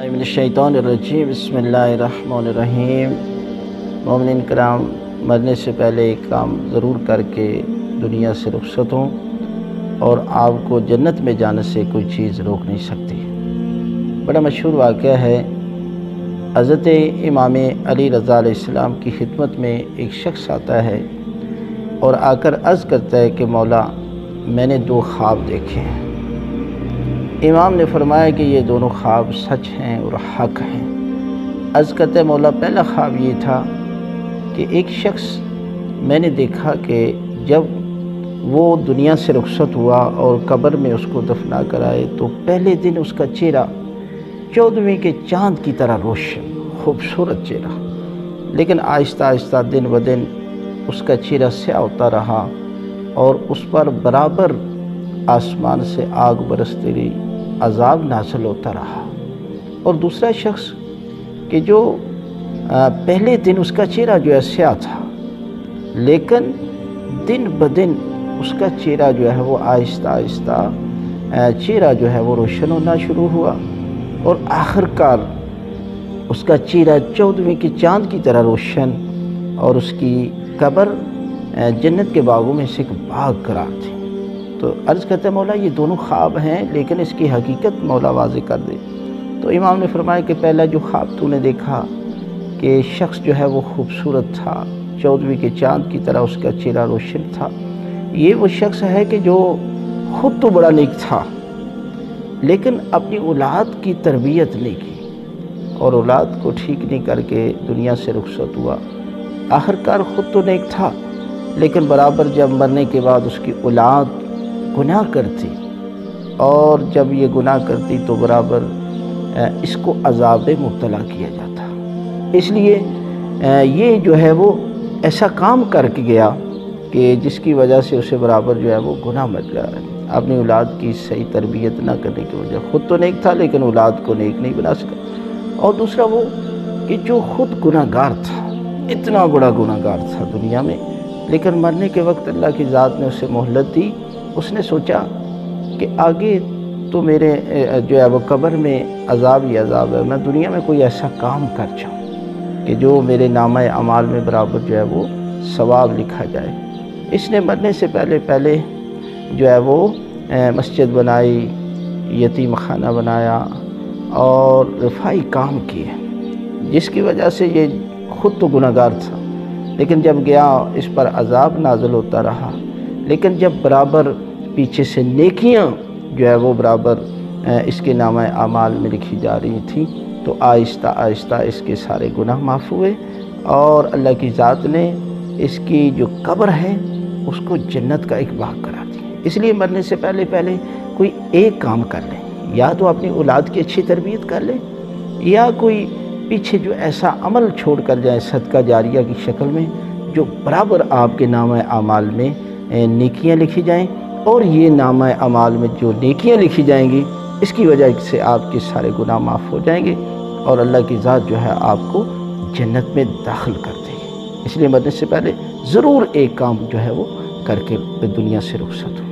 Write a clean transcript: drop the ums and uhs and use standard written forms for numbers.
من الشیطان الرجیم بسم اللہ الرحمن الرحیم۔ مومنین کرام، مرنے سے پہلے ایک کام ضرور کر کے دنیا سے رخصت ہوں، اور آپ کو جنت میں جانے سے کوئی چیز روک نہیں سکتی۔ بڑا مشہور واقعہ ہے، حضرت امام علی رضا علیہ السلام کی خدمت میں ایک شخص آتا ہے اور آ کر عرض کرتا ہے کہ مولا، میں نے 2 خواب دیکھے ہیں۔ امام نے فرمایا کہ یہ دونوں خواب سچ ہیں اور حق ہیں۔ عرض کرتے مولا، پہلا خواب یہ تھا کہ ایک شخص میں نے دیکھا کہ جب وہ دنیا سے رخصت ہوا اور قبر میں اس کو دفنا کر آئے تو پہلے دن اس کا چہرہ 14ویں کے چاند کی طرح روشن، خوبصورت چہرہ، لیکن آہستہ آہستہ دن بدن اس کا چہرہ سیاہ ہوتا رہا اور اس پر برابر آسمان سے آگ برستی رہی، عذاب نازل ہوتا رہا۔ اور دوسرا شخص کہ جو پہلے دن اس کا چہرہ جو ہے سیاہ تھا، لیکن دن بدن اس کا چہرہ جو ہے وہ آہستہ آہستہ چہرہ جو ہے وہ روشن ہونا شروع ہوا، اور آخر کار اس کا چہرہ 14ویں کے چاند کی طرح روشن، اور اس کی قبر جنت کے باغوں میں سے ایک باغ قرار تھی۔ تو عرض کرتے ہیں مولا، یہ دونوں خواب ہیں لیکن اس کی حقیقت مولا واضح کر دے۔ تو امام نے فرمایا کہ پہلا جو خواب تو نے دیکھا کہ شخص جو ہے وہ خوبصورت تھا، 14ویں کے چاند کی طرح اس کا چہرہ روشن تھا، یہ وہ شخص ہے کہ جو خود تو بڑا نیک تھا لیکن اپنی اولاد کی تربیت نہیں کی، اور اولاد کو ٹھیک نہیں کر کے دنیا سے رخصت ہوا۔ آخر کار خود تو نیک تھا لیکن برابر جب مرنے کے بعد اس کی اولاد گناہ کرتی، اور جب یہ گناہ کرتی تو برابر اس کو عذاب مبتلا کیا جاتا۔ اس لیے یہ جو ہے وہ ایسا کام کر کے گیا کہ جس کی وجہ سے اسے برابر جو ہے وہ گناہ مچ گیا، اپنی اولاد کی صحیح تربیت نہ کرنے کی وجہ۔ خود تو نیک تھا لیکن اولاد کو نیک نہیں بنا سکا۔ اور دوسرا وہ کہ جو خود گناہ گار تھا، اتنا بڑا گناہ گار تھا دنیا میں، لیکن مرنے کے وقت اللہ کی ذات نے اسے مہلت دی۔ اس نے سوچا کہ آگے تو میرے جو ہے وہ قبر میں عذاب ہی عذاب ہے، میں دنیا میں کوئی ایسا کام کر جاؤں کہ جو میرے نامہ اعمال میں برابر جو ہے وہ ثواب لکھا جائے۔ اس نے مرنے سے پہلے جو ہے وہ مسجد بنائی، یتیم خانہ بنایا اور رفائی کام کیے، جس کی وجہ سے یہ خود تو گناہ گار تھا لیکن جب گیا اس پر عذاب نازل ہوتا رہا، لیکن جب برابر پیچھے سے نیکیاں جو ہے وہ برابر اس کے نامہ اعمال میں لکھی جا رہی تھیں تو آہستہ آہستہ اس کے سارے گناہ معاف ہوئے، اور اللہ کی ذات نے اس کی جو قبر ہے اس کو جنت کا ایک باغ قرار دیا۔ اس لیے مرنے سے پہلے کوئی ایک کام کر لیں، یا تو اپنی اولاد کی اچھی تربیت کر لیں، یا کوئی پیچھے جو ایسا عمل چھوڑ کر جائیں صدقہ جاریہ کی شکل میں جو برابر آپ کے نامہ اعمال میں نیکیاں لکھی جائیں، اور یہ نامہ اعمال میں جو نیکیاں لکھی جائیں گی اس کی وجہ سے آپ کے سارے گناہ معاف ہو جائیں گے، اور اللہ کی ذات جو ہے آپ کو جنت میں داخل کر دے گی۔ اس لیے مرنے سے پہلے ضرور ایک کام جو ہے وہ کر کے دنیا سے رخصت ہو۔